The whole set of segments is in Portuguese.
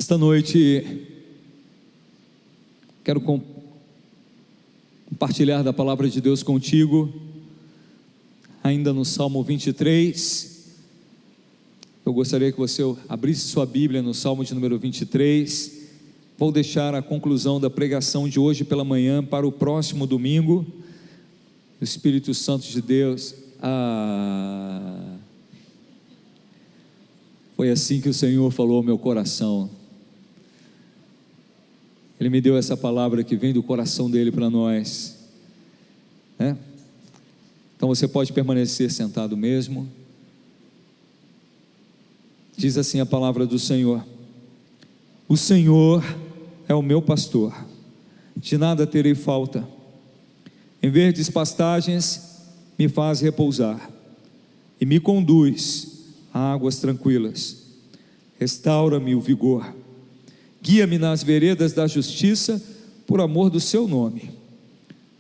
Esta noite quero compartilhar da palavra de Deus contigo, ainda no Salmo 23. Eu gostaria que você abrisse sua Bíblia no Salmo de número 23. Vou deixar a conclusão da pregação de hoje pela manhã para o próximo domingo. O Espírito Santo de Deus, foi assim que o Senhor falou ao meu coração. Ele me deu essa palavra que vem do coração dele para nós, né? Então você pode permanecer sentado mesmo. Diz assim a palavra do Senhor: o Senhor é o meu pastor, de nada terei falta. Em verdes pastagens me faz repousar, e me conduz a águas tranquilas. Restaura-me o vigor, guia-me nas veredas da justiça, por amor do seu nome.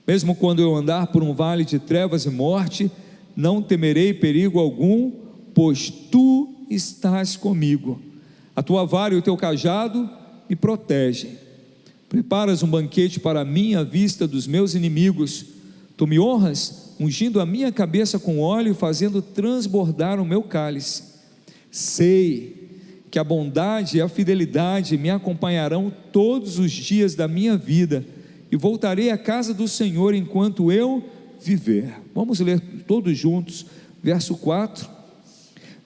Mesmo quando eu andar por um vale de trevas e morte, não temerei perigo algum, pois tu estás comigo. A tua vara e o teu cajado me protegem. Preparas um banquete para mim à vista dos meus inimigos. Tu me honras, ungindo a minha cabeça com óleo e fazendo transbordar o meu cálice. Sei que a bondade e a fidelidade me acompanharão todos os dias da minha vida, e voltarei à casa do Senhor enquanto eu viver. Vamos ler todos juntos, verso 4.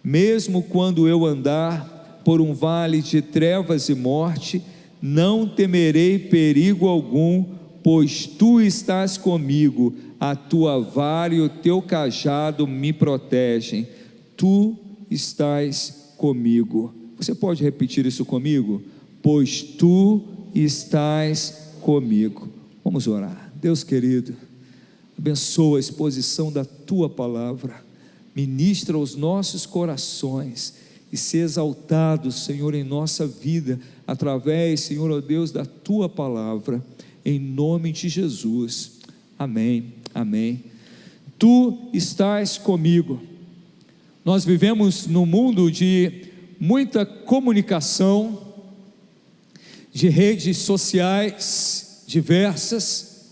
Mesmo quando eu andar por um vale de trevas e morte, não temerei perigo algum, pois tu estás comigo, a tua vara e o teu cajado me protegem. Tu estás comigo. Você pode repetir isso comigo? Pois tu estás comigo. Vamos orar. Deus querido, abençoa a exposição da tua palavra, ministra aos nossos corações e se exaltado, Senhor, em nossa vida, através, Senhor, ó Deus, da tua palavra, em nome de Jesus. Amém, amém. Tu estás comigo. Nós vivemos num mundo de muita comunicação, de redes sociais diversas,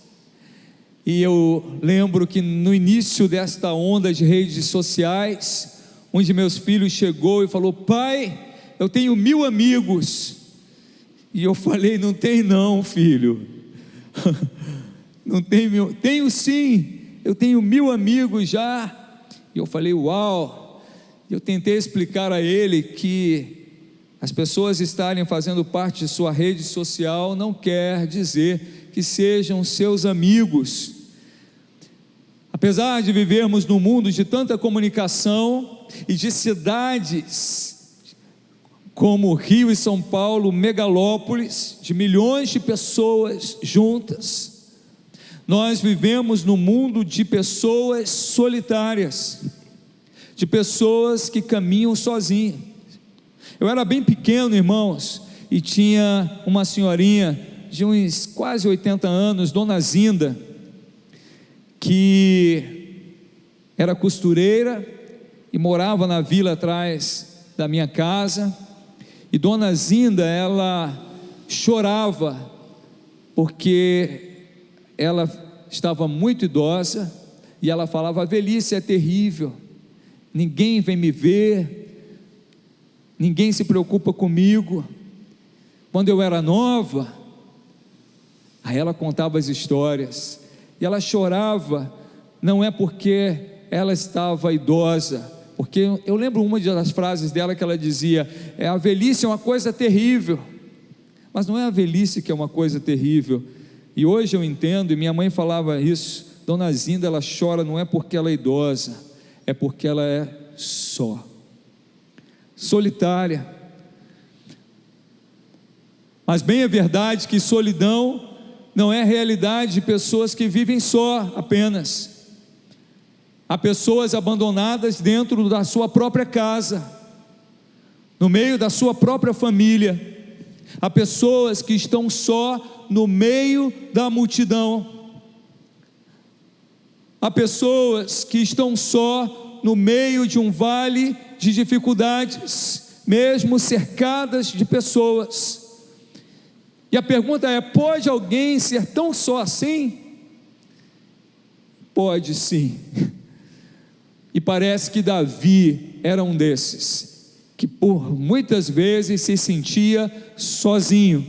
e eu lembro que no início desta onda de redes sociais, um de meus filhos chegou e falou: pai, eu tenho 1000 amigos. E eu falei: não tem não, filho. Não tenho, tenho sim, eu tenho 1000 amigos já. E eu falei: uau. Eu tentei explicar a ele que as pessoas estarem fazendo parte de sua rede social não quer dizer que sejam seus amigos. Apesar de vivermos num mundo de tanta comunicação e de cidades como Rio e São Paulo, megalópolis, de milhões de pessoas juntas, nós vivemos num mundo de pessoas solitárias, de pessoas que caminham sozinhas. Eu era bem pequeno, irmãos, e tinha uma senhorinha de uns quase 80 anos, Dona Zinda, que era costureira e morava na vila atrás da minha casa. E Dona Zinda, ela chorava porque ela estava muito idosa, e ela falava: a velhice é terrível, ninguém vem me ver, ninguém se preocupa comigo. Quando eu era nova, aí ela contava as histórias, e ela chorava, não é porque ela estava idosa, porque eu lembro uma das frases dela que ela dizia: a velhice é uma coisa terrível. Mas não é a velhice que é uma coisa terrível. E hoje eu entendo, e minha mãe falava isso: Dona Zinda, ela chora não é porque ela é idosa, é porque ela é só, solitária. Mas bem é verdade que solidão não é a realidade de pessoas que vivem só apenas. Há pessoas abandonadas dentro da sua própria casa, no meio da sua própria família. Há pessoas que estão só no meio da multidão. Há pessoas que estão só no meio de um vale de dificuldades, mesmo cercadas de pessoas. E a pergunta é: pode alguém ser tão só assim? Pode sim. E parece que Davi era um desses, que por muitas vezes se sentia sozinho.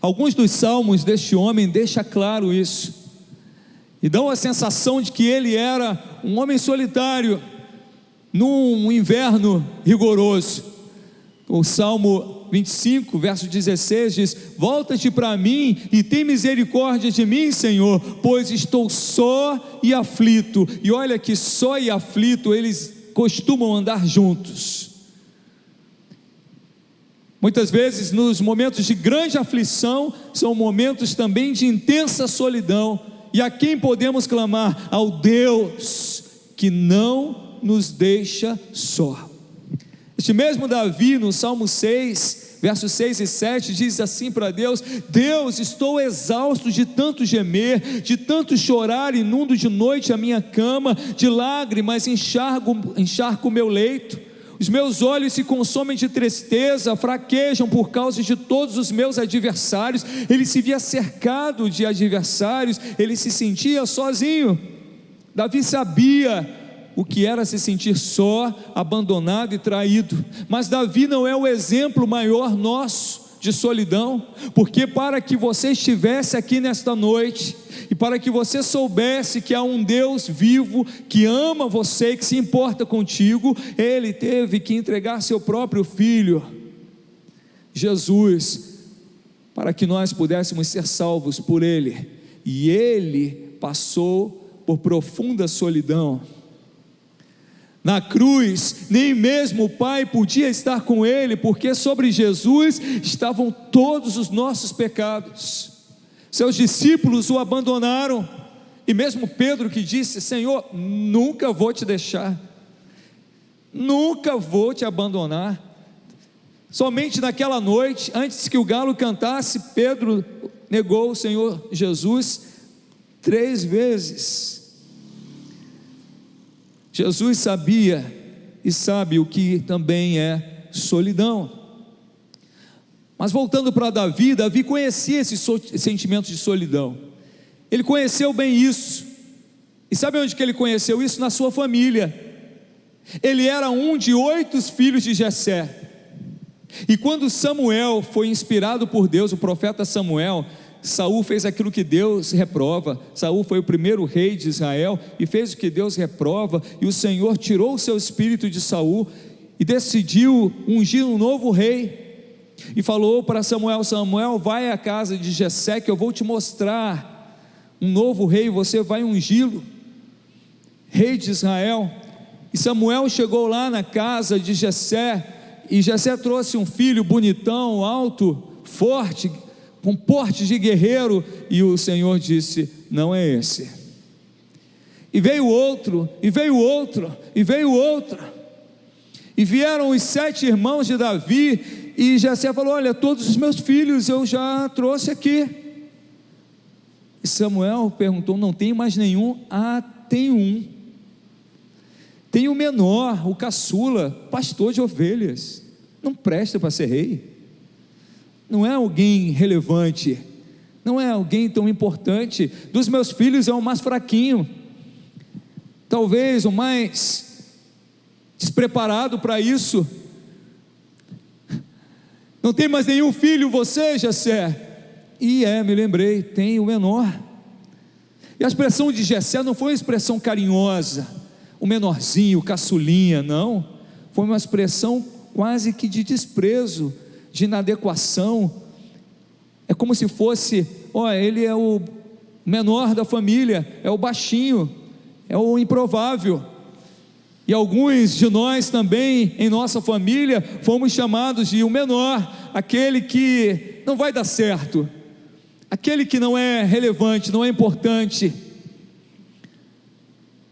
Alguns dos salmos deste homem deixam claro isso, e dão a sensação de que ele era um homem solitário, num inverno rigoroso. O Salmo 25, verso 16 diz: volta-te para mim e tem misericórdia de mim, Senhor, pois estou só e aflito. E olha que só e aflito eles costumam andar juntos. Muitas vezes nos momentos de grande aflição, são momentos também de intensa solidão. E a quem podemos clamar? Ao Deus que não nos deixa só. Este mesmo Davi, no Salmo 6, versos 6 e 7, diz assim para Deus: Deus, estou exausto de tanto gemer, de tanto chorar, inundo de noite a minha cama, de lágrimas encharco o meu leito. Os meus olhos se consomem de tristeza, fraquejam por causa de todos os meus adversários. Ele se via cercado de adversários, ele se sentia sozinho. Davi sabia o que era se sentir só, abandonado e traído. Mas Davi não é o exemplo maior nosso de solidão, porque para que você estivesse aqui nesta noite, e para que você soubesse que há um Deus vivo, que ama você, que se importa contigo, Ele teve que entregar seu próprio Filho, Jesus, para que nós pudéssemos ser salvos por Ele. E Ele passou por profunda solidão. Na cruz, nem mesmo o Pai podia estar com Ele, porque sobre Jesus estavam todos os nossos pecados. Seus discípulos o abandonaram, e mesmo Pedro, que disse: Senhor, nunca vou te deixar, nunca vou te abandonar. Somente naquela noite, antes que o galo cantasse, Pedro negou o Senhor Jesus 3 vezes. Jesus sabia e sabe o que também é solidão. Mas voltando para Davi, Davi conhecia esse sentimento de solidão. Ele conheceu bem isso. E sabe onde que ele conheceu isso? Na sua família. Ele era um de 8 filhos de Jessé. E quando Samuel foi inspirado por Deus, o profeta Samuel, Saul fez aquilo que Deus reprova. Saul foi o primeiro rei de Israel e fez o que Deus reprova, e o Senhor tirou o seu espírito de Saul e decidiu ungir um novo rei, e falou para Samuel: Samuel, vai à casa de Jessé, que eu vou te mostrar um novo rei, você vai ungí-lo, rei de Israel. E Samuel chegou lá na casa de Jessé, e Jessé trouxe um filho bonitão, alto, forte, com porte de guerreiro, e o Senhor disse: não é esse. E veio outro, e veio outro, e veio outro, e vieram os 7 irmãos de Davi, e Jessé falou: olha, todos os meus filhos eu já trouxe aqui. E Samuel perguntou: não tem mais nenhum? Ah, tem um, tem o menor, o caçula, pastor de ovelhas, não presta para ser rei, não é alguém relevante, não é alguém tão importante. Dos meus filhos é o mais fraquinho, talvez o mais despreparado para isso. Não tem mais nenhum filho você, Jessé? E me lembrei, tem o menor. E a expressão de Jessé não foi uma expressão carinhosa, o menorzinho, o caçulinha, não, foi uma expressão quase que de desprezo, de inadequação. É como se fosse: ele é o menor da família, é o baixinho, é o improvável. E alguns de nós também, em nossa família, fomos chamados de o menor, aquele que não vai dar certo, aquele que não é relevante, não é importante.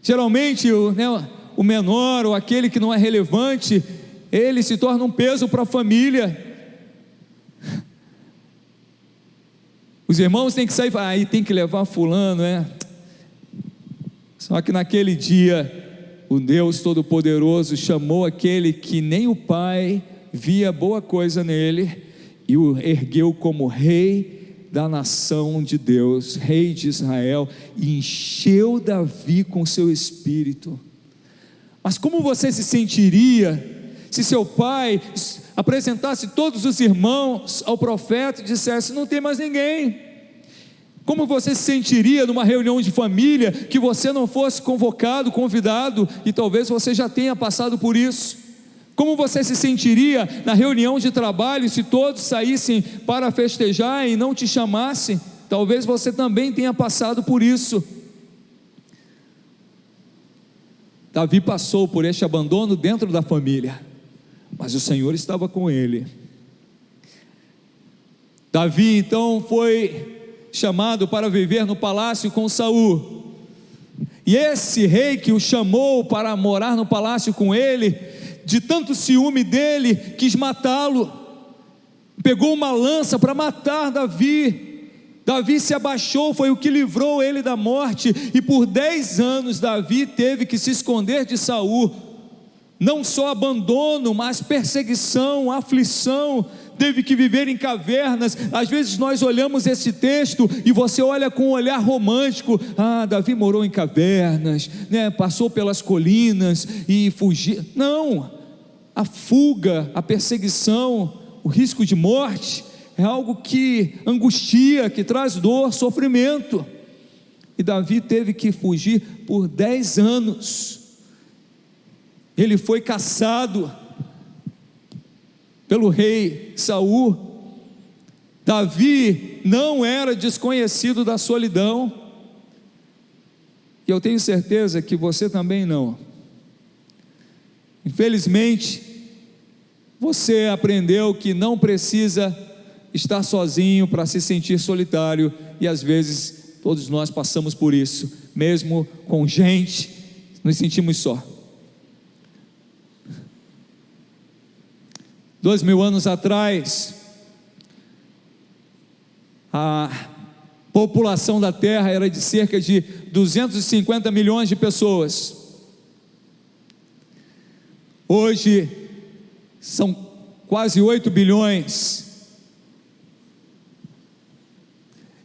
Geralmente o menor, ou aquele que não é relevante, ele se torna um peso para a família. Os irmãos têm que sair, aí tem que levar fulano, Só que naquele dia, o Deus Todo-Poderoso chamou aquele que nem o pai via boa coisa nele e o ergueu como rei da nação de Deus, rei de Israel, e encheu Davi com seu espírito. Mas como você se sentiria se seu pai apresentasse todos os irmãos ao profeta e dissesse: não tem mais ninguém? Como você se sentiria numa reunião de família que você não fosse convocado, convidado, e talvez você já tenha passado por isso? Como você se sentiria na reunião de trabalho se todos saíssem para festejar e não te chamassem? Talvez você também tenha passado por isso. Davi passou por este abandono dentro da família, mas o Senhor estava com ele. Davi então foi chamado para viver no palácio com Saul, e esse rei que o chamou para morar no palácio com ele, de tanto ciúme dele, quis matá-lo, pegou uma lança para matar Davi. Davi se abaixou, foi o que livrou ele da morte, e por 10 anos Davi teve que se esconder de Saul. Não só abandono, mas perseguição, aflição, teve que viver em cavernas. Às vezes nós olhamos esse texto e você olha com um olhar romântico: ah, Davi morou em cavernas, né? Passou pelas colinas e fugiu. Não, a fuga, a perseguição, o risco de morte é algo que angustia, que traz dor, sofrimento. E Davi teve que fugir por 10 anos. Ele foi caçado pelo rei Saul. Davi não era desconhecido da solidão, e eu tenho certeza que você também não. Infelizmente, você aprendeu que não precisa estar sozinho para se sentir solitário, e às vezes todos nós passamos por isso, mesmo com gente, nos sentimos só. 2000 anos atrás, a população da terra era de cerca de 250 milhões de pessoas. Hoje são quase 8 bilhões.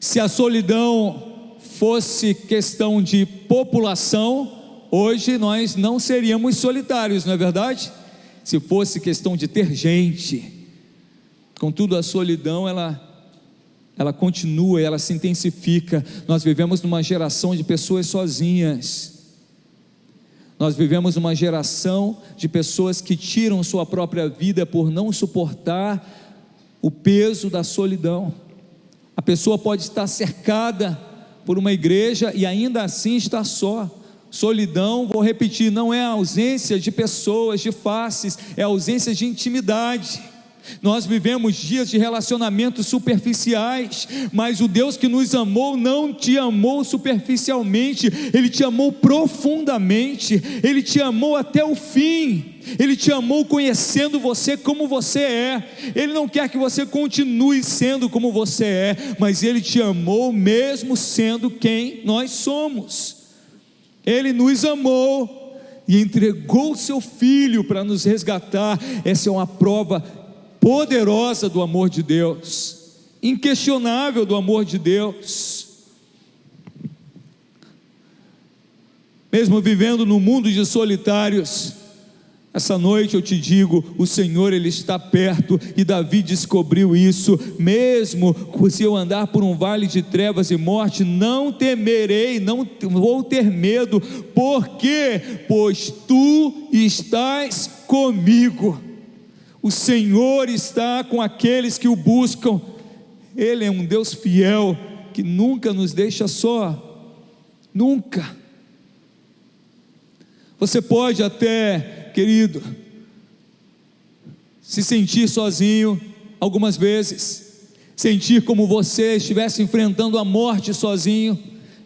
Se a solidão fosse questão de população, hoje nós não seríamos solitários, não é verdade? Se fosse questão de ter gente. Contudo, a solidão ela continua, ela se intensifica. Nós vivemos numa geração de pessoas sozinhas. Nós vivemos numa geração de pessoas que tiram sua própria vida por não suportar o peso da solidão. A pessoa pode estar cercada por uma igreja e ainda assim estar só. Solidão, vou repetir, não é a ausência de pessoas, de faces, é a ausência de intimidade. Nós vivemos dias de relacionamentos superficiais, mas o Deus que nos amou não te amou superficialmente, Ele te amou profundamente, Ele te amou até o fim, Ele te amou conhecendo você como você é. Ele não quer que você continue sendo como você é, mas Ele te amou mesmo sendo quem nós somos. Ele nos amou e entregou o seu Filho para nos resgatar. Essa é uma prova poderosa do amor de Deus, inquestionável do amor de Deus. Mesmo vivendo num mundo de solitários, essa noite eu te digo, o Senhor Ele está perto, e Davi descobriu isso. Mesmo se eu andar por um vale de trevas e morte, não temerei, não vou ter medo. Por quê? Pois tu estás comigo. O Senhor está com aqueles que o buscam. Ele é um Deus fiel, que nunca nos deixa só, nunca. Você pode até, querido, se sentir sozinho algumas vezes, sentir como você estivesse enfrentando a morte sozinho,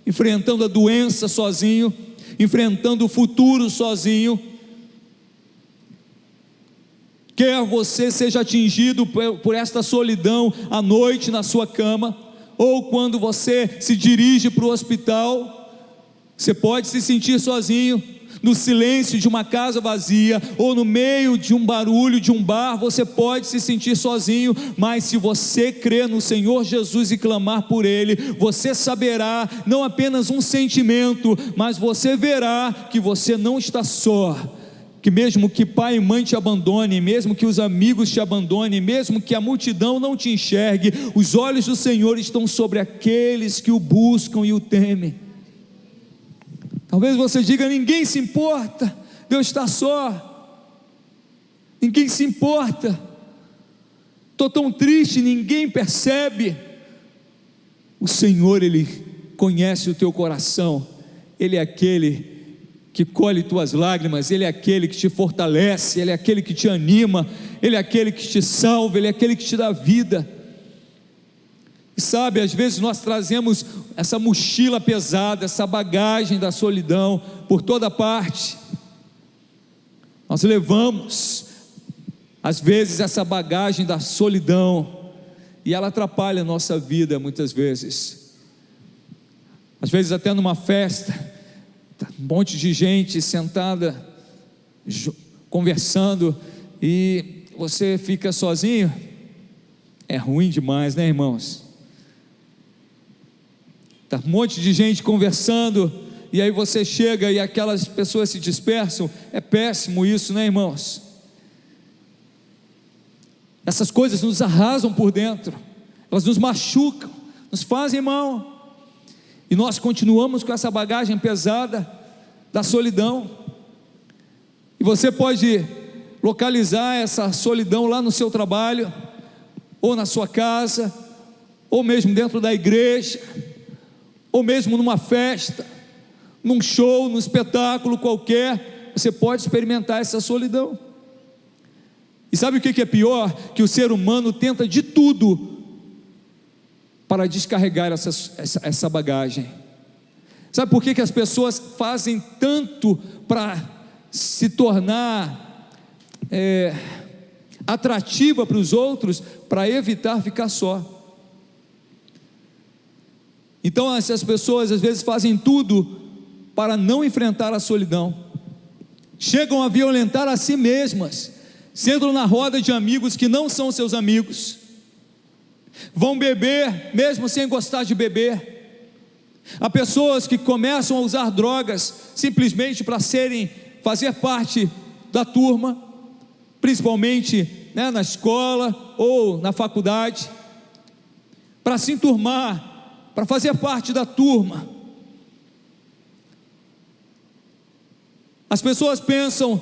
enfrentando a doença sozinho, enfrentando o futuro sozinho. Quer você seja atingido por esta solidão à noite na sua cama, ou quando você se dirige para o hospital, você pode se sentir sozinho. No silêncio de uma casa vazia, ou no meio de um barulho de um bar, você pode se sentir sozinho, mas se você crer no Senhor Jesus e clamar por Ele, você saberá, não apenas um sentimento, mas você verá que você não está só, que mesmo que pai e mãe te abandonem, mesmo que os amigos te abandonem, mesmo que a multidão não te enxergue, os olhos do Senhor estão sobre aqueles que o buscam e o temem. Talvez você diga: ninguém se importa, Deus está só, ninguém se importa, estou tão triste, ninguém percebe. O Senhor, Ele conhece o teu coração, Ele é aquele que colhe tuas lágrimas, Ele é aquele que te fortalece, Ele é aquele que te anima, Ele é aquele que te salva, Ele é aquele que te dá vida. E sabe, às vezes nós trazemos essa mochila pesada, essa bagagem da solidão por toda parte. Nós levamos, às vezes, essa bagagem da solidão, e ela atrapalha a nossa vida muitas vezes. Às vezes até numa festa, um monte de gente sentada, conversando, e você fica sozinho. É ruim demais, né, irmãos? Tá um monte de gente conversando, e aí você chega e aquelas pessoas se dispersam. É péssimo isso, né, irmãos? Essas coisas nos arrasam por dentro, elas nos machucam, nos fazem mal, e nós continuamos com essa bagagem pesada da solidão. E você pode localizar essa solidão lá no seu trabalho, ou na sua casa, ou mesmo dentro da igreja, ou mesmo numa festa, num show, num espetáculo qualquer. Você pode experimentar essa solidão. E sabe o que é pior? Que o ser humano tenta de tudo para descarregar essa bagagem. Sabe por que as pessoas fazem tanto para se tornar atrativa para os outros, para evitar ficar só? Então essas pessoas às vezes fazem tudo para não enfrentar a solidão, chegam a violentar a si mesmas, sentam na roda de amigos que não são seus amigos, vão beber mesmo sem gostar de beber. Há pessoas que começam a usar drogas simplesmente para fazer parte da turma, principalmente na escola ou na faculdade, para se enturmar, para fazer parte da turma. As pessoas pensam,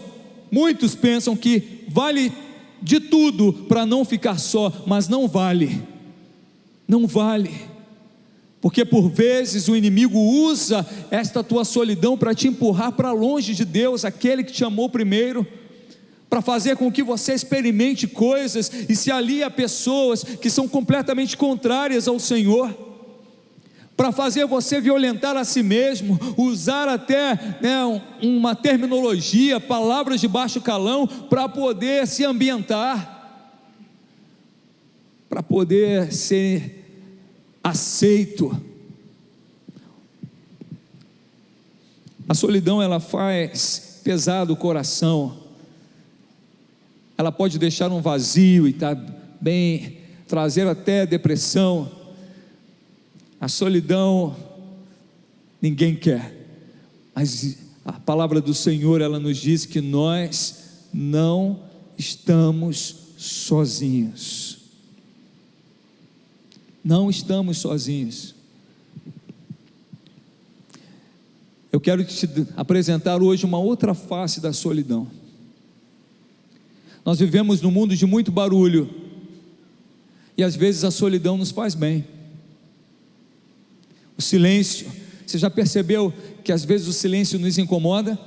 muitos pensam que vale de tudo para não ficar só, mas não vale, não vale, porque por vezes o inimigo usa esta tua solidão para te empurrar para longe de Deus, aquele que te amou primeiro, para fazer com que você experimente coisas e se alie a pessoas que são completamente contrárias ao Senhor, para fazer você violentar a si mesmo, usar até uma terminologia, palavras de baixo calão, para poder se ambientar, para poder ser aceito. A solidão, ela faz pesado o coração, ela pode deixar um vazio e trazer até depressão. A solidão ninguém quer, mas a palavra do Senhor, ela nos diz que nós não estamos sozinhos. Não estamos sozinhos. Eu quero te apresentar hoje uma outra face da solidão. Nós vivemos num mundo de muito barulho, e às vezes a solidão nos faz bem. O silêncio, você já percebeu que às vezes o silêncio nos incomoda?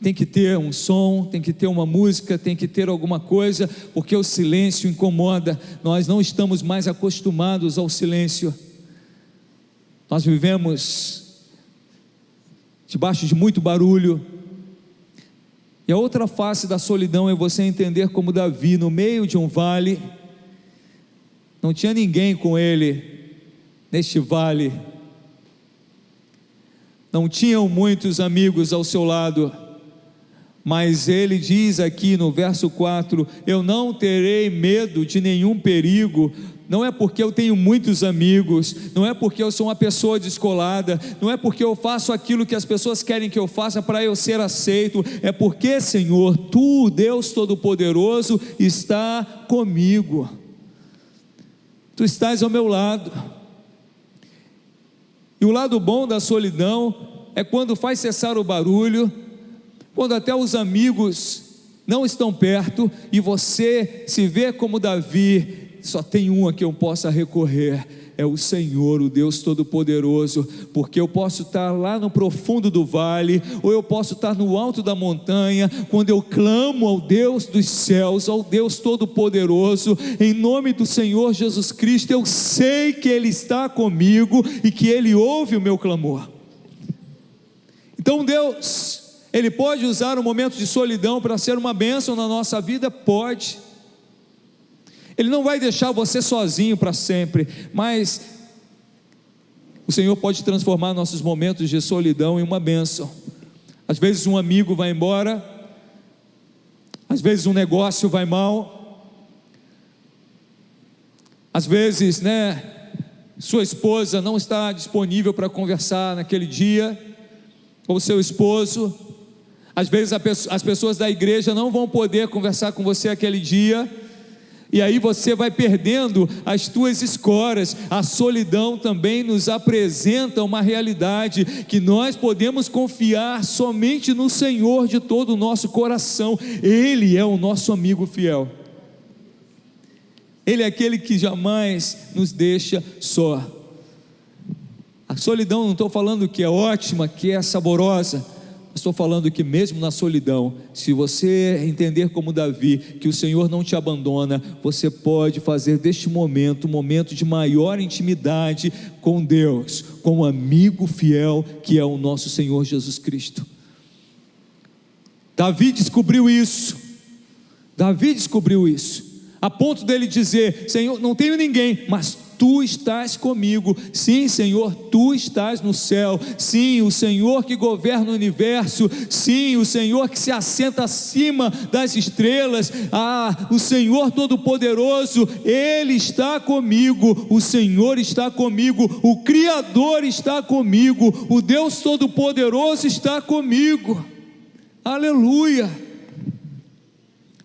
Tem que ter um som, tem que ter uma música, tem que ter alguma coisa, porque o silêncio incomoda. Nós não estamos mais acostumados ao silêncio. Nós vivemos debaixo de muito barulho. E a outra face da solidão é você entender como Davi, no meio de um vale, não tinha ninguém com ele neste vale, não tinham muitos amigos ao seu lado, mas ele diz aqui no verso 4: eu não terei medo de nenhum perigo. Não é porque eu tenho muitos amigos, não é porque eu sou uma pessoa descolada, não é porque eu faço aquilo que as pessoas querem que eu faça para eu ser aceito, é porque, Senhor, Tu, Deus Todo-Poderoso, está comigo, Tu estás ao meu lado. E o lado bom da solidão é quando faz cessar o barulho, quando até os amigos não estão perto e você se vê como Davi: só tem um a que eu possa recorrer, é o Senhor, o Deus Todo-Poderoso, porque eu posso estar lá no profundo do vale, ou eu posso estar no alto da montanha. Quando eu clamo ao Deus dos céus, ao Deus Todo-Poderoso, em nome do Senhor Jesus Cristo, eu sei que Ele está comigo e que Ele ouve o meu clamor. Então Deus, Ele pode usar um momento de solidão para ser uma bênção na nossa vida? Pode. Ele não vai deixar você sozinho para sempre, mas o Senhor pode transformar nossos momentos de solidão em uma bênção. Às vezes um amigo vai embora, às vezes um negócio vai mal, às vezes, sua esposa não está disponível para conversar naquele dia, ou seu esposo. Às vezes as pessoas da igreja não vão poder conversar com você aquele dia, e aí você vai perdendo as tuas escoras. A solidão também nos apresenta uma realidade, que nós podemos confiar somente no Senhor de todo o nosso coração. Ele é o nosso amigo fiel, Ele é aquele que jamais nos deixa só. A solidão, não estou falando que é ótima, que é saborosa, estou falando que mesmo na solidão, se você entender como Davi, que o Senhor não te abandona, você pode fazer deste momento um momento de maior intimidade com Deus, com o amigo fiel que é o nosso Senhor Jesus Cristo. Davi descobriu isso, a ponto dele dizer: Senhor, não tenho ninguém, mas Tu estás comigo. Sim, Senhor, Tu estás no céu. Sim, o Senhor que governa o universo. Sim, o Senhor que se assenta acima das estrelas. O Senhor Todo-Poderoso, Ele está comigo. O Senhor está comigo. O Criador está comigo. O Deus Todo-Poderoso está comigo. Aleluia.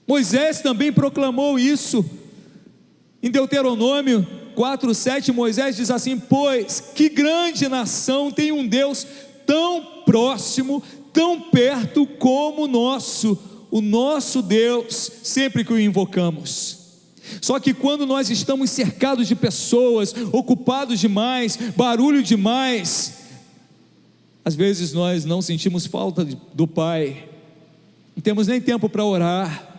Moisés também proclamou isso. Em Deuteronômio 4:7, Moisés diz assim: pois que grande nação tem um Deus tão próximo, tão perto como o nosso Deus, sempre que o invocamos. Só que quando nós estamos cercados de pessoas, ocupados demais, barulho demais, às vezes nós não sentimos falta do Pai, não temos nem tempo para orar.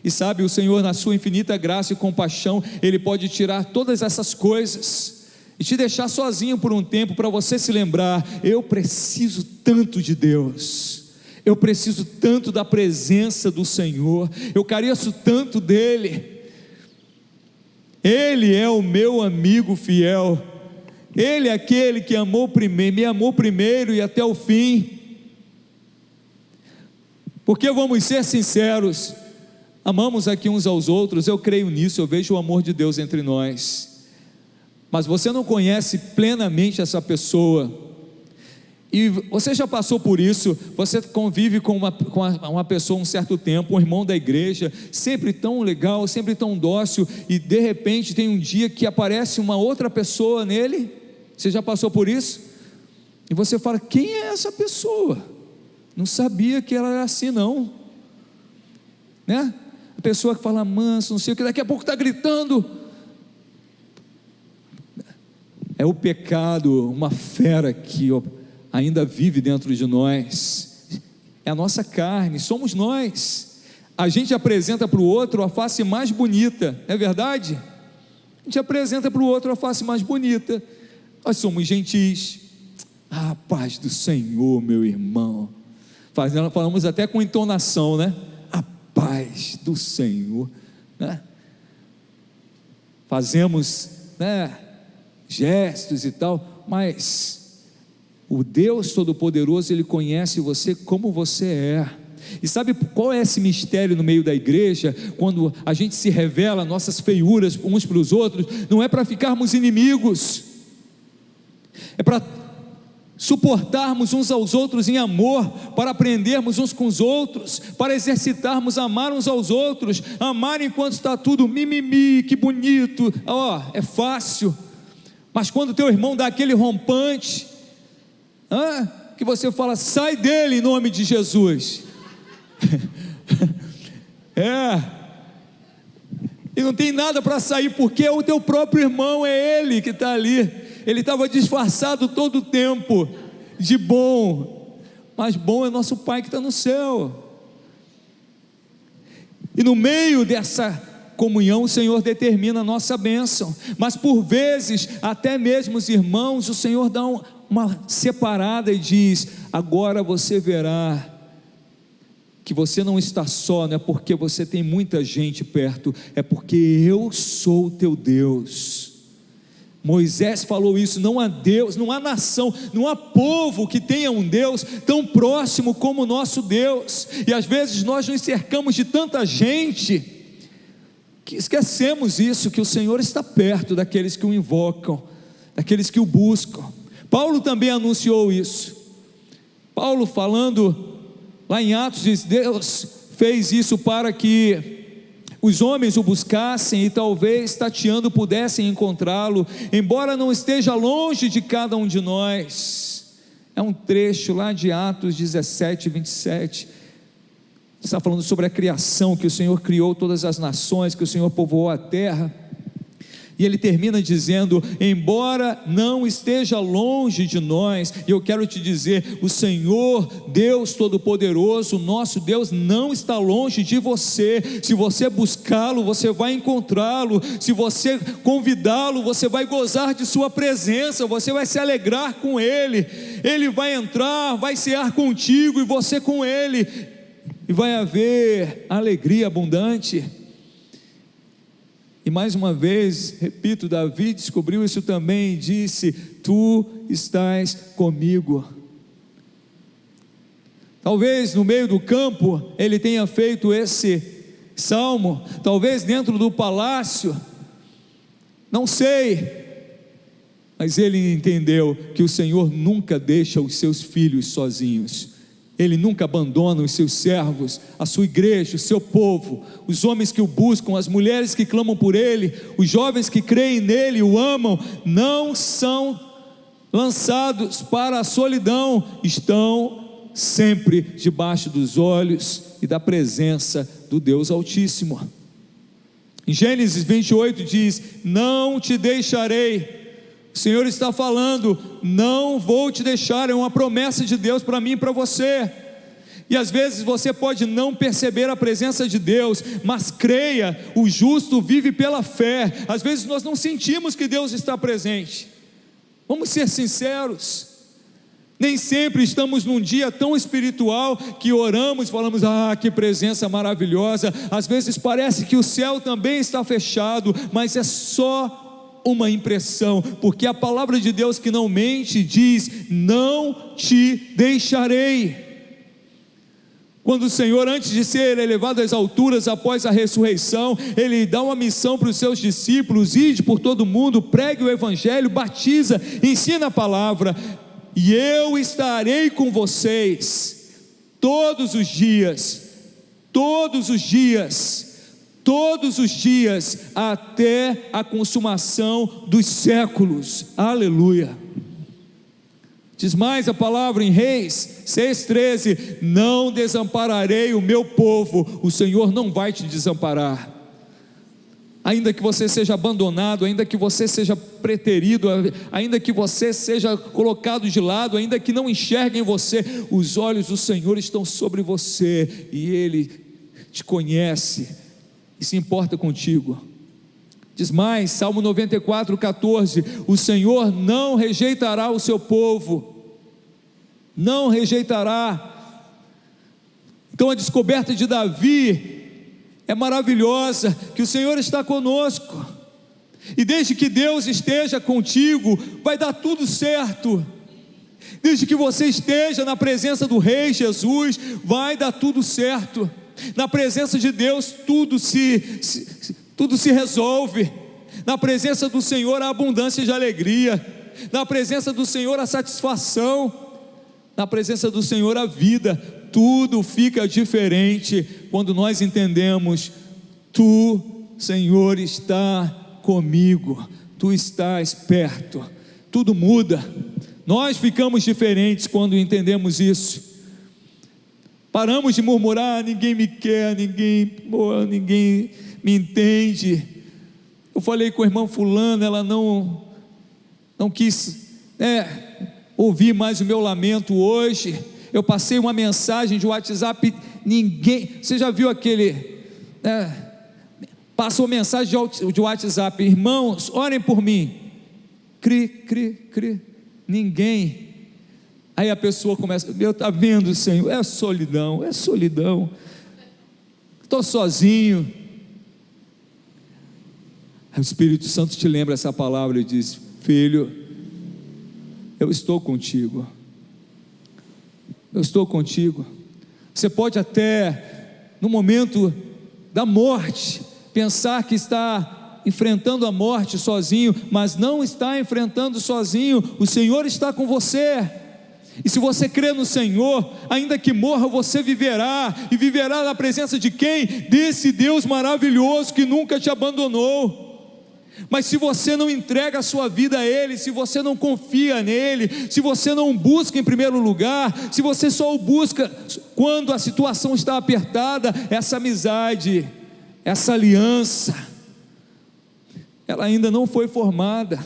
E sabe, o Senhor, na sua infinita graça e compaixão, Ele pode tirar todas essas coisas e te deixar sozinho por um tempo, para você se lembrar: eu preciso tanto de Deus, eu preciso tanto da presença do Senhor, eu careço tanto dEle. Ele é o meu amigo fiel, Ele é aquele que me amou primeiro e até o fim. Porque vamos ser sinceros, amamos aqui uns aos outros, eu creio nisso, eu vejo o amor de Deus entre nós, mas você não conhece plenamente essa pessoa, e você já passou por isso. Você convive com uma pessoa um certo tempo, um irmão da igreja, sempre tão legal, sempre tão dócil, e de repente tem um dia que aparece uma outra pessoa nele. Você já passou por isso? E você fala: quem é essa pessoa? Não sabia que ela era assim não, A pessoa que fala manso, não sei o que, daqui a pouco está gritando. É o pecado, uma fera que ainda vive dentro de nós. É a nossa carne, somos nós. A gente apresenta para o outro a face mais bonita, é verdade? A gente apresenta para o outro a face mais bonita. Nós somos gentis. Paz do Senhor, meu irmão. Falamos até com entonação, paz do Senhor, fazemos gestos e tal, mas O Deus Todo-Poderoso, Ele conhece você como você é. E sabe qual é esse mistério no meio da igreja? Quando a gente se revela nossas feiuras uns para os outros, não é para ficarmos inimigos, é para suportarmos uns aos outros em amor, para aprendermos uns com os outros, para exercitarmos amar uns aos outros. Amar enquanto está tudo mimimi, que bonito, é fácil. Mas quando teu irmão dá aquele rompante, que você fala, sai dele em nome de Jesus. E não tem nada para sair, porque é o teu próprio irmão, é ele que está ali. Ele estava disfarçado todo o tempo de bom, mas bom é nosso Pai que está no céu. E no meio dessa comunhão, o Senhor determina a nossa bênção, mas por vezes, até mesmo os irmãos, o Senhor dá uma separada e diz: agora você verá que você não está só, não é porque você tem muita gente perto, é porque eu sou o teu Deus. Moisés falou isso. Não há Deus, não há nação, não há povo que tenha um Deus tão próximo como o nosso Deus. E às vezes nós nos cercamos de tanta gente que esquecemos isso, que o Senhor está perto daqueles que o invocam, daqueles que o buscam. Paulo também anunciou isso. Paulo, falando lá em Atos, diz: Deus fez isso para que os homens o buscassem e talvez tateando pudessem encontrá-lo, embora não esteja longe de cada um de nós. É um trecho lá de Atos 17, 27, está falando sobre a criação, que o Senhor criou todas as nações, que o Senhor povoou a terra. E ele termina dizendo: embora não esteja longe de nós, e eu quero te dizer, o Senhor Deus Todo-Poderoso, nosso Deus, não está longe de você. Se você buscá-lo, você vai encontrá-lo. Se você convidá-lo, você vai gozar de sua presença, você vai se alegrar com ele. Ele vai entrar, vai cear contigo e você com ele, e vai haver alegria abundante. E mais uma vez, repito, Davi descobriu isso também e disse: tu estás comigo. Talvez no meio do campo ele tenha feito esse salmo, talvez dentro do palácio, não sei, mas ele entendeu que o Senhor nunca deixa os seus filhos sozinhos. Ele nunca abandona os seus servos, a sua igreja, o seu povo, os homens que o buscam, as mulheres que clamam por ele, os jovens que creem nele, o amam, não são lançados para a solidão, estão sempre debaixo dos olhos e da presença do Deus Altíssimo. Em Gênesis 28 diz: não te deixarei. O Senhor está falando: não vou te deixar. É uma promessa de Deus para mim e para você. E às vezes você pode não perceber a presença de Deus, mas creia, o justo vive pela fé. Às vezes nós não sentimos que Deus está presente. Vamos ser sinceros, nem sempre estamos num dia tão espiritual que oramos e falamos: que presença maravilhosa. Às vezes parece que o céu também está fechado, mas é só uma impressão, porque a palavra de Deus, que não mente, diz: não te deixarei. Quando o Senhor, antes de ser elevado às alturas após a ressurreição, Ele dá uma missão para os seus discípulos: ide por todo mundo, pregue o evangelho, batiza, ensina a palavra, e eu estarei com vocês todos os dias, até a consumação dos séculos. Aleluia. Diz mais a palavra em Reis 6,13: não desampararei o meu povo. O Senhor não vai te desamparar. Ainda que você seja abandonado, ainda que você seja preterido, ainda que você seja colocado de lado, ainda que não enxerguem você, os olhos do Senhor estão sobre você, e Ele te conhece e se importa contigo. Diz mais, Salmo 94,14: o Senhor não rejeitará o seu povo, não rejeitará. Então a descoberta de Davi é maravilhosa, que o Senhor está conosco, e desde que Deus esteja contigo, vai dar tudo certo. Desde que você esteja na presença do Rei Jesus, vai dar tudo certo. Na presença de Deus tudo se resolve. Na presença do Senhor a abundância de alegria. Na presença do Senhor a satisfação. Na presença do Senhor a vida. Tudo fica diferente quando nós entendemos: Tu, Senhor, está comigo, Tu estás perto. Tudo muda. Nós ficamos diferentes quando entendemos isso. Paramos de murmurar: ninguém me quer, ninguém me entende. Eu falei com a irmã fulana, ela não quis ouvir mais o meu lamento hoje. Eu passei uma mensagem de WhatsApp, você já viu aquele, passou mensagem de WhatsApp: irmãos, orem por mim, ninguém. Aí a pessoa começa: meu, está vendo, Senhor, é solidão, estou sozinho. Aí o Espírito Santo te lembra essa palavra e diz: filho, eu estou contigo. Eu estou contigo. Você pode até, no momento da morte, pensar que está enfrentando a morte sozinho, mas não está enfrentando sozinho. O Senhor está com você. E se você crê no Senhor, ainda que morra, você viverá. E viverá na presença de quem? Desse Deus maravilhoso que nunca te abandonou. Mas se você não entrega a sua vida a Ele, se você não confia nele, se você não busca em primeiro lugar, se você só o busca quando a situação está apertada, essa amizade, essa aliança, ela ainda não foi formada.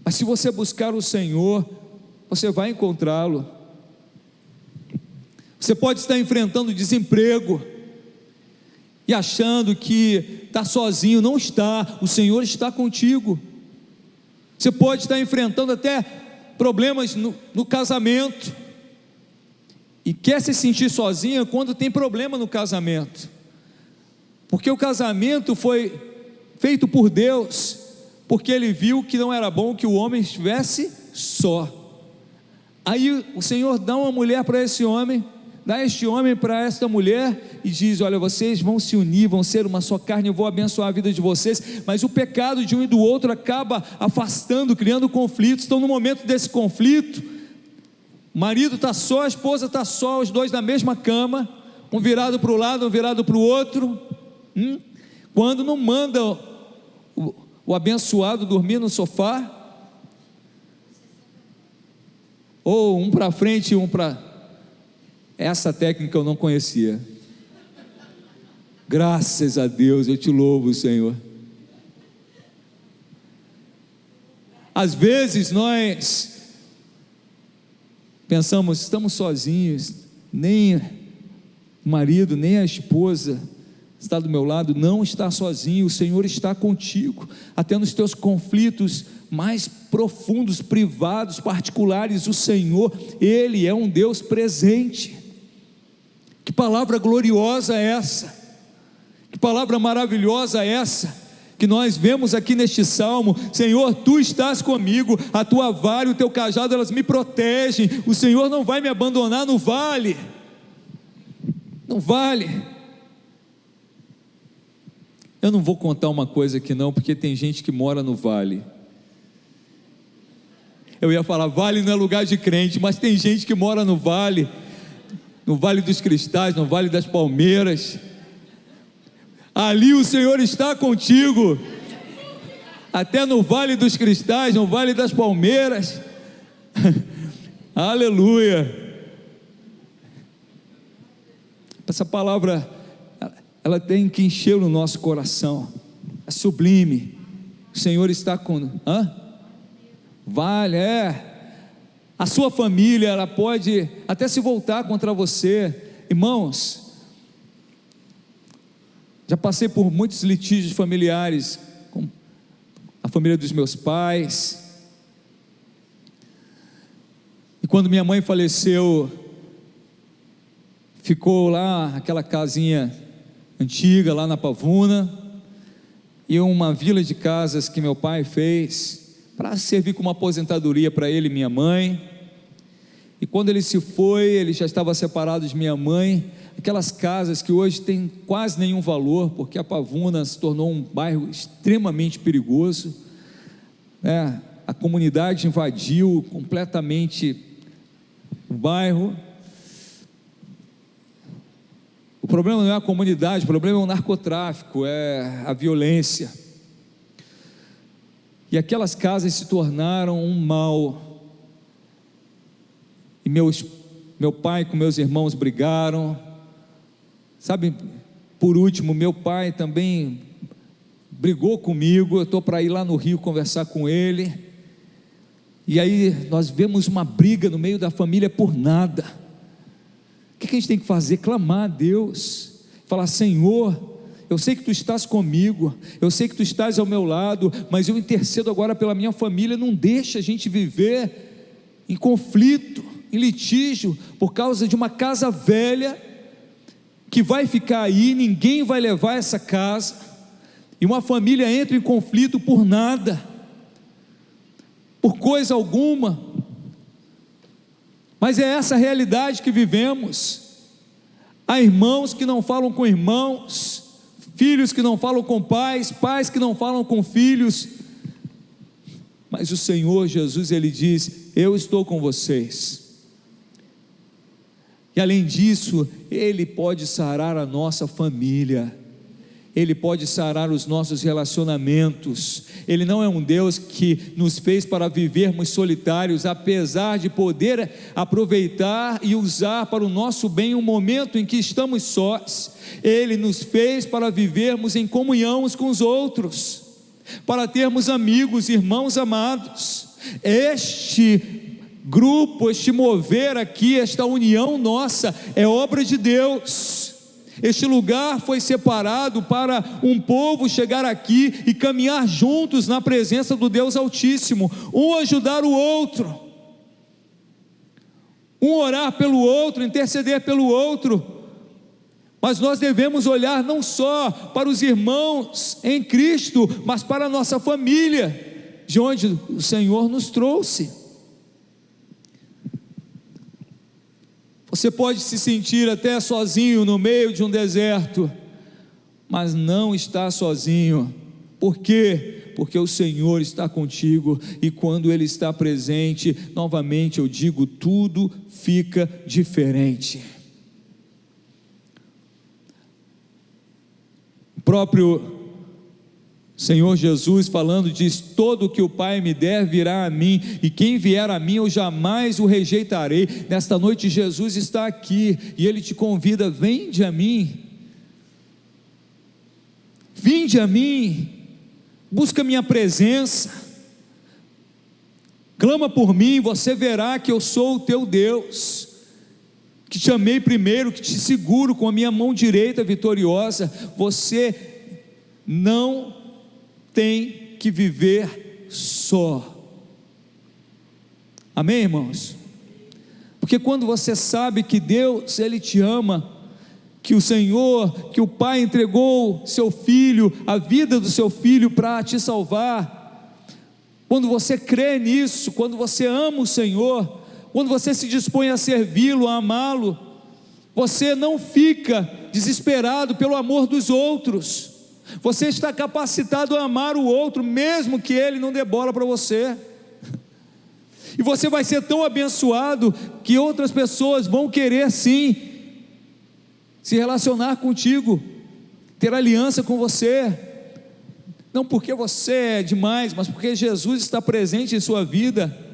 Mas se você buscar o Senhor, você vai encontrá-lo. Você pode estar enfrentando desemprego e achando que está sozinho. Não está, o Senhor está contigo. Você pode estar enfrentando até problemas no casamento e quer se sentir sozinha quando tem problema no casamento, porque o casamento foi feito por Deus, porque Ele viu que não era bom que o homem estivesse só. Aí o Senhor dá uma mulher para esse homem, dá este homem para esta mulher e diz: olha, vocês vão se unir, vão ser uma só carne, eu vou abençoar a vida de vocês. Mas o pecado de um e do outro acaba afastando, criando conflitos. Então, no momento desse conflito, o marido está só, a esposa está só, os dois na mesma cama, um virado para o lado, um virado para o outro. Quando não manda o abençoado dormir no sofá, ou um para frente e um para... Essa técnica eu não conhecia. Graças a Deus, eu te louvo, Senhor. Às vezes nós pensamos: estamos sozinhos, nem o marido, nem a esposa está do meu lado. Não está sozinho, o Senhor está contigo, até nos teus conflitos mais profundos, privados, particulares. O Senhor, Ele é um Deus presente. Que palavra gloriosa é essa? Que palavra maravilhosa é essa que nós vemos aqui neste salmo? Senhor, Tu estás comigo, a Tua vara e o Teu cajado, elas me protegem. O Senhor não vai me abandonar no vale. No vale. Eu não vou contar uma coisa aqui não, porque tem gente que mora no vale. Eu ia falar: vale não é lugar de crente, mas tem gente que mora no vale dos Cristais, no Vale das Palmeiras. Ali o Senhor está contigo, até no Vale dos Cristais, no Vale das Palmeiras. Aleluia. Essa palavra, ela tem que encher o nosso coração. É sublime. O Senhor está com... Vale, a sua família, ela pode até se voltar contra você. Irmãos, já passei por muitos litígios familiares com a família dos meus pais. E quando minha mãe faleceu, ficou lá aquela casinha antiga lá na Pavuna, e uma vila de casas que meu pai fez para servir como aposentadoria para ele e minha mãe. E quando ele se foi, ele já estava separado de minha mãe. Aquelas casas que hoje têm quase nenhum valor, porque a Pavuna se tornou um bairro extremamente perigoso, né? A comunidade invadiu completamente o bairro. O problema não é a comunidade, o problema é o narcotráfico, é a violência. E aquelas casas se tornaram um mal. E meu pai com meus irmãos brigaram. Sabe, por último, meu pai também brigou comigo. Eu estou para ir lá no Rio conversar com ele. E aí nós vemos uma briga no meio da família por nada. O que a gente tem que fazer? Clamar a Deus, falar: Senhor, eu sei que Tu estás comigo, eu sei que Tu estás ao meu lado, mas eu intercedo agora pela minha família. Não deixa a gente viver em conflito, em litígio, por causa de uma casa velha, que vai ficar aí, ninguém vai levar essa casa, e uma família entra em conflito por nada, por coisa alguma. Mas é essa a realidade que vivemos. Há irmãos que não falam com irmãos, filhos que não falam com pais, pais que não falam com filhos, mas o Senhor Jesus, Ele diz: eu estou com vocês. E além disso, Ele pode sarar a nossa família, Ele pode sarar os nossos relacionamentos. Ele não é um Deus que nos fez para vivermos solitários, apesar de poder aproveitar e usar para o nosso bem um momento em que estamos sós. Ele nos fez para vivermos em comunhão uns com os outros, para termos amigos, irmãos amados. Este grupo, este mover aqui, esta união nossa, é obra de Deus. Este lugar foi separado para um povo chegar aqui e caminhar juntos na presença do Deus Altíssimo, um ajudar o outro, um orar pelo outro, interceder pelo outro. Mas nós devemos olhar não só para os irmãos em Cristo, mas para a nossa família, de onde o Senhor nos trouxe. Você pode se sentir até sozinho no meio de um deserto, mas não está sozinho. Por quê? Porque o Senhor está contigo, e quando Ele está presente, novamente eu digo, tudo fica diferente. O próprio Senhor Jesus falando diz: todo o que o Pai me der virá a mim, e quem vier a mim eu jamais o rejeitarei. Nesta noite Jesus está aqui, e Ele te convida: vinde a mim, vinde a mim, busca minha presença, clama por mim, você verá que eu sou o teu Deus, que te amei primeiro, que te seguro com a minha mão direita vitoriosa. Você não tem que viver só. Amém, irmãos? Porque quando você sabe que Deus, Ele te ama, que o Senhor, que o Pai entregou seu Filho, a vida do seu Filho para te salvar, quando você crê nisso, quando você ama o Senhor, quando você se dispõe a servi-lo, a amá-lo, você não fica desesperado pelo amor dos outros. Você está capacitado a amar o outro, mesmo que ele não dê bola para você. E você vai ser tão abençoado que outras pessoas vão querer sim se relacionar contigo, ter aliança com você, não porque você é demais, mas porque Jesus está presente em sua vida.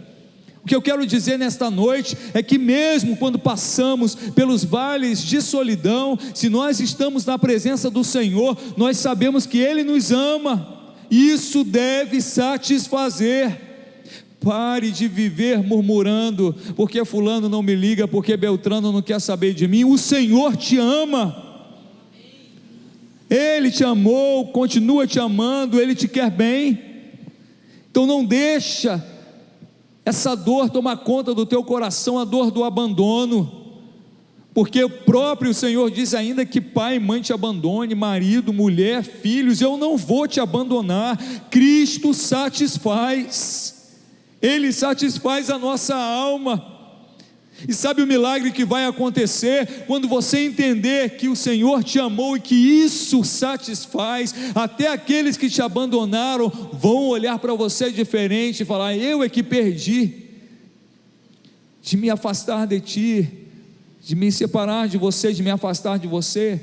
O que eu quero dizer nesta noite é que mesmo quando passamos pelos vales de solidão, se nós estamos na presença do Senhor, nós sabemos que Ele nos ama, e isso deve satisfazer. Pare de viver murmurando, porque fulano não me liga, porque Beltrano não quer saber de mim. O Senhor te ama, Ele te amou, continua te amando, Ele te quer bem. Então não deixa essa dor tomar conta do teu coração, a dor do abandono. porque o próprio Senhor diz ainda que pai e mãe te abandone, marido, mulher, filhos, eu não vou te abandonar. Cristo satisfaz, Ele satisfaz a nossa alma. E sabe o milagre que vai acontecer? Quando você entender que o Senhor te amou e que isso satisfaz, até aqueles que te abandonaram vão olhar para você diferente e falar: eu é que perdi, de me afastar de ti, de me separar de você, de me afastar de você.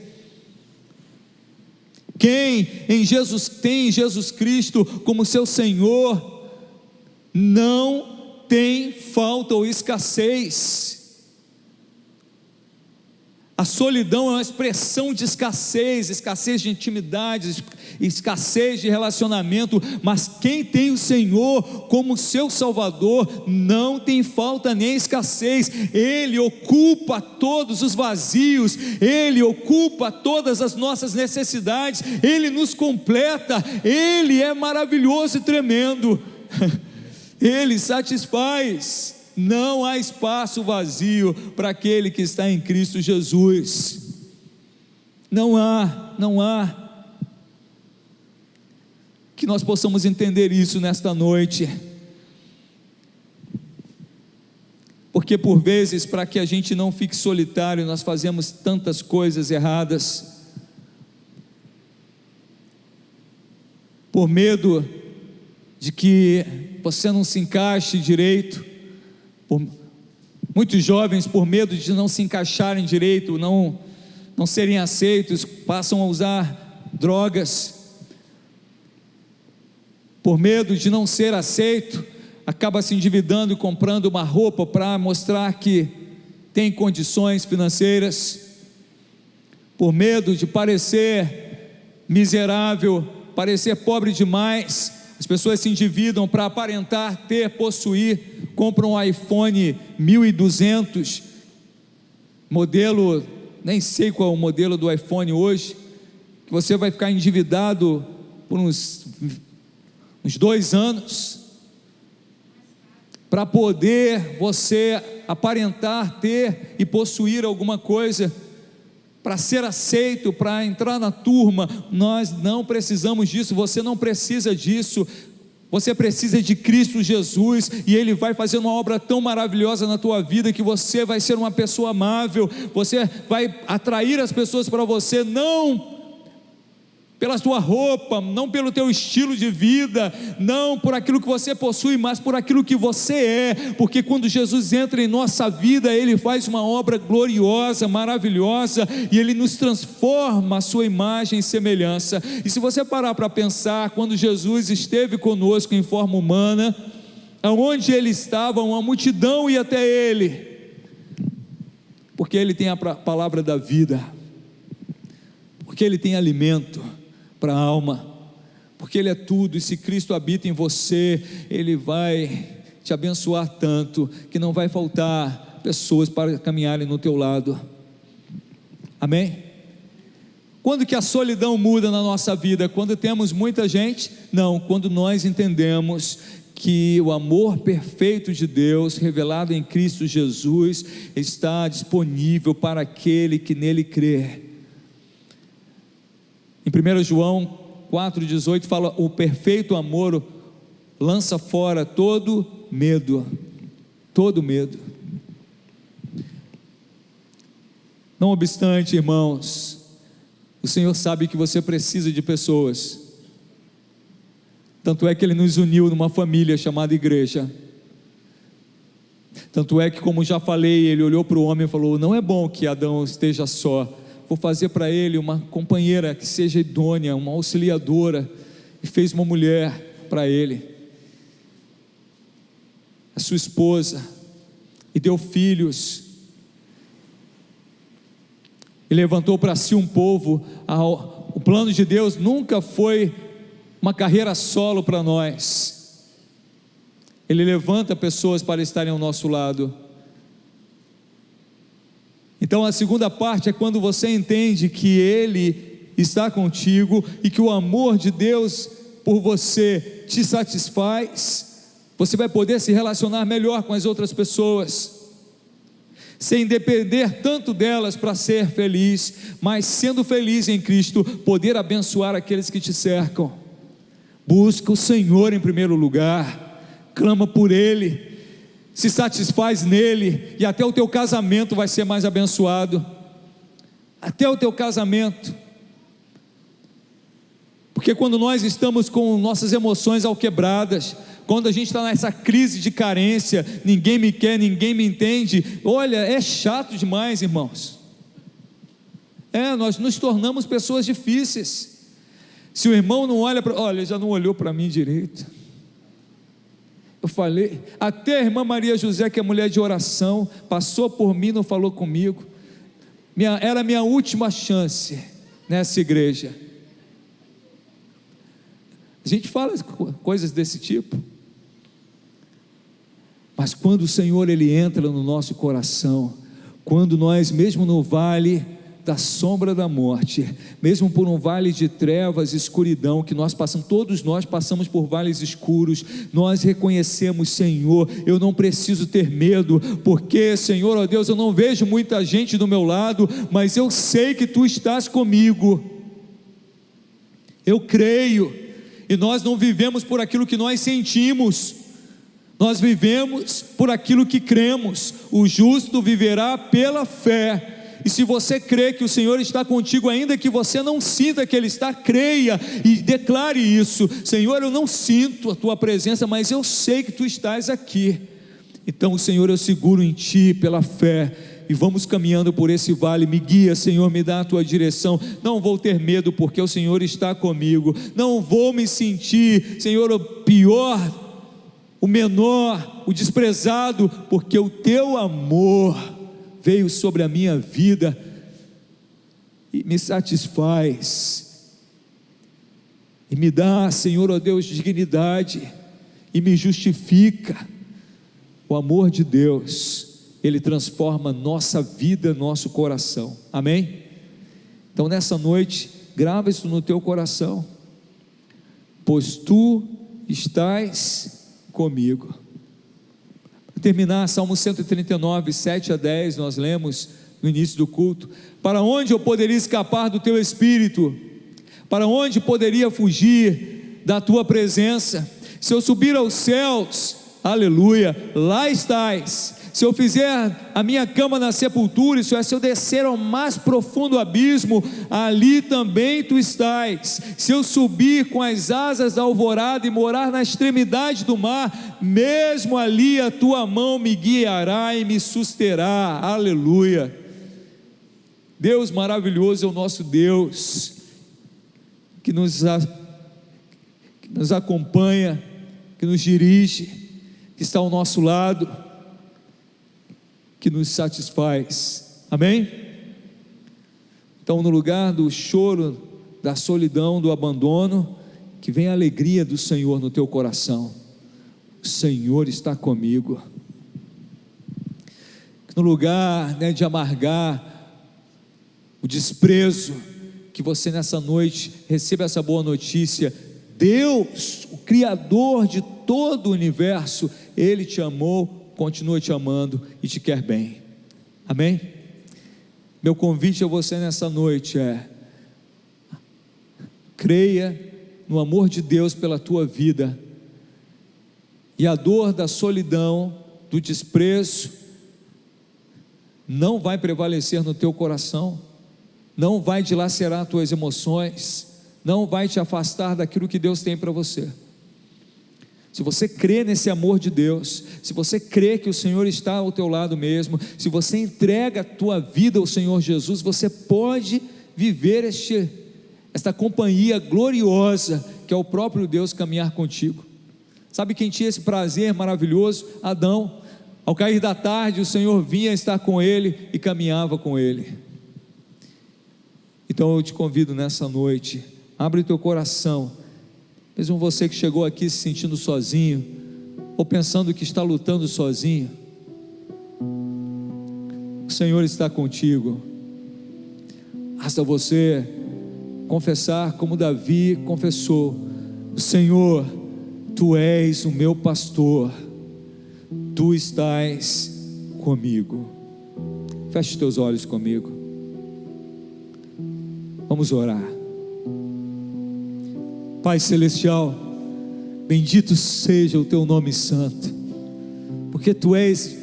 Quem em Jesus tem Jesus Cristo como seu Senhor, não tem falta ou escassez. A solidão é uma expressão de escassez, escassez de intimidade, escassez de relacionamento, mas quem tem o Senhor como seu Salvador, não tem falta nem escassez. Ele ocupa todos os vazios, Ele ocupa todas as nossas necessidades, Ele nos completa, Ele é maravilhoso e tremendo, Ele satisfaz. Não há espaço vazio para aquele que está em Cristo Jesus. Não há. Que nós possamos entender isso nesta noite. Porque por vezes, para que a gente não fique solitário, nós fazemos tantas coisas erradas. Por medo de que você não se encaixe direito. Muitos jovens, por medo de não se encaixarem direito, não serem aceitos, passam a usar drogas. Por medo de não ser aceito, acaba se endividando e comprando uma roupa para mostrar que tem condições financeiras. Por medo de parecer miserável, parecer pobre demais, as pessoas se endividam para aparentar ter, possuir, compram um iPhone 1200, modelo, nem sei qual é o modelo do iPhone hoje, que você vai ficar endividado por uns 2 anos, para poder você aparentar ter e possuir alguma coisa, para ser aceito, para entrar na turma. Nós não precisamos disso, você não precisa disso, você precisa de Cristo Jesus, e Ele vai fazer uma obra tão maravilhosa na tua vida, que você vai ser uma pessoa amável, você vai atrair as pessoas para você, não pela tua roupa, não pelo teu estilo de vida, não por aquilo que você possui, mas por aquilo que você é, porque quando Jesus entra em nossa vida, Ele faz uma obra gloriosa, maravilhosa, e Ele nos transforma a sua imagem e semelhança. E se você parar para pensar, quando Jesus esteve conosco em forma humana, aonde Ele estava, uma multidão ia até Ele, porque Ele tem a palavra da vida, porque Ele tem alimento para a alma, porque Ele é tudo, e se Cristo habita em você, Ele vai te abençoar tanto, que não vai faltar pessoas para caminharem no teu lado. Amém? Quando que a solidão muda na nossa vida? Quando temos muita gente? Não, quando nós entendemos que o amor perfeito de Deus, revelado em Cristo Jesus, está disponível para aquele que nele crê. Em 1 João 4,18 fala: o perfeito amor lança fora todo medo. Todo medo. Não obstante, irmãos, o Senhor sabe que você precisa de pessoas. Tanto é que Ele nos uniu numa família chamada igreja. Tanto é que, como já falei, Ele olhou para o homem e falou: não é bom que Adão esteja só, vou fazer para ele uma companheira que seja idônea, uma auxiliadora, e fez uma mulher para ele, a sua esposa, e deu filhos, e levantou para si um povo. O plano de Deus nunca foi uma carreira solo para nós. Ele levanta pessoas para estarem ao nosso lado. Então a segunda parte é quando você entende que Ele está contigo, e que o amor de Deus por você te satisfaz, você vai poder se relacionar melhor com as outras pessoas. sem depender tanto delas para ser feliz, mas sendo feliz em Cristo, poder abençoar aqueles que te cercam. Busca o Senhor em primeiro lugar, clama por Ele, se satisfaz nele, e até o teu casamento vai ser mais abençoado, até o teu casamento, porque quando nós estamos com nossas emoções alquebradas, quando a gente está nessa crise de carência, ninguém me quer, ninguém me entende, olha, é chato demais, irmãos. Nós nos tornamos pessoas difíceis. Se o irmão não olha para, olha, já não olhou para mim direito. Eu falei, até a irmã Maria José, que é mulher de oração, passou por mim, não falou comigo. Era a minha última chance nessa igreja. A gente fala coisas desse tipo, mas quando o Senhor Ele entra no nosso coração, quando nós, mesmo no vale da sombra da morte, mesmo por um vale de trevas e escuridão, que nós passamos, todos nós passamos por vales escuros, nós reconhecemos: Senhor, eu não preciso ter medo, porque, Senhor, ó Deus, eu não vejo muita gente do meu lado, mas eu sei que Tu estás comigo, eu creio. E nós não vivemos por aquilo que nós sentimos, nós vivemos por aquilo que cremos. O justo viverá pela fé. E se você crê que o Senhor está contigo, ainda que você não sinta que Ele está, creia e declare isso: Senhor, eu não sinto a Tua presença, mas eu sei que Tu estás aqui. Então, Senhor, eu seguro em Ti pela fé, e vamos caminhando por esse vale. Me guia, Senhor, me dá a Tua direção. Não vou ter medo, porque o Senhor está comigo. Não vou me sentir, Senhor, o pior, o menor, o desprezado, porque o Teu amor veio sobre a minha vida e me satisfaz, e me dá, Senhor, ó Deus, dignidade, e me justifica. O amor de Deus, Ele transforma nossa vida, nosso coração, amém? Então nessa noite, grava isso no teu coração: pois Tu estás comigo. Para terminar, Salmo 139, 7 a 10, nós lemos no início do culto: para onde eu poderia escapar do Teu Espírito? Para onde poderia fugir da Tua presença? Se eu subir aos céus, aleluia, lá estás. Se eu fizer a minha cama na sepultura, isso é, se eu descer ao mais profundo abismo, ali também Tu estás. Se eu subir com as asas da alvorada e morar na extremidade do mar, mesmo ali a Tua mão me guiará e me susterá, aleluia. Deus maravilhoso é o nosso Deus, que nos acompanha, que nos dirige, que está ao nosso lado, que nos satisfaz, amém? Então, no lugar do choro, da solidão, do abandono, que vem a alegria do Senhor no teu coração. O Senhor está comigo. No lugar, de amargar o desprezo, que você nessa noite receba essa boa notícia: Deus, o Criador de todo o universo, Ele te amou, continua te amando e te quer bem, amém? Meu convite a você nessa noite é: creia no amor de Deus pela tua vida, e a dor da solidão, do desprezo, não vai prevalecer no teu coração, não vai dilacerar tuas emoções, não vai te afastar daquilo que Deus tem para você. Se você crê nesse amor de Deus, se você crê que o Senhor está ao teu lado mesmo, se você entrega a tua vida ao Senhor Jesus, você pode viver esta companhia gloriosa, que é o próprio Deus caminhar contigo. Sabe quem tinha esse prazer maravilhoso? Adão. Ao cair da tarde, o Senhor vinha estar com ele e caminhava com ele. Então eu te convido nessa noite, abre o teu coração. Mesmo você que chegou aqui se sentindo sozinho, ou pensando que está lutando sozinho, o Senhor está contigo. Basta você confessar como Davi confessou: Senhor, Tu és o meu pastor, Tu estás comigo. Feche teus olhos comigo. Vamos orar. Pai Celestial, bendito seja o teu nome santo, porque tu és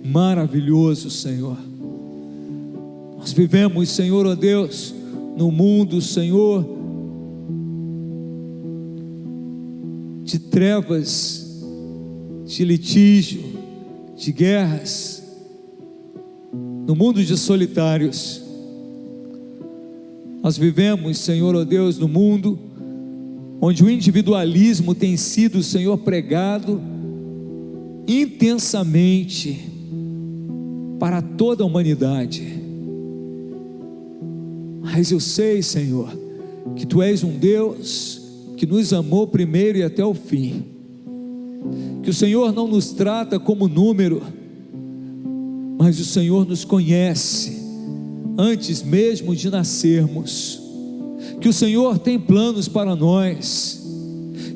maravilhoso, Senhor. Nós vivemos, Senhor, ó Deus, no mundo, Senhor, de trevas, de litígio, de guerras, no mundo de solitários. Nós vivemos, Senhor, ó Deus, no mundo onde o individualismo tem sido, Senhor, pregado intensamente para toda a humanidade. Mas eu sei, Senhor, que tu és um Deus que nos amou primeiro e até o fim, que o Senhor não nos trata como número, mas o Senhor nos conhece antes mesmo de nascermos, que o Senhor tem planos para nós,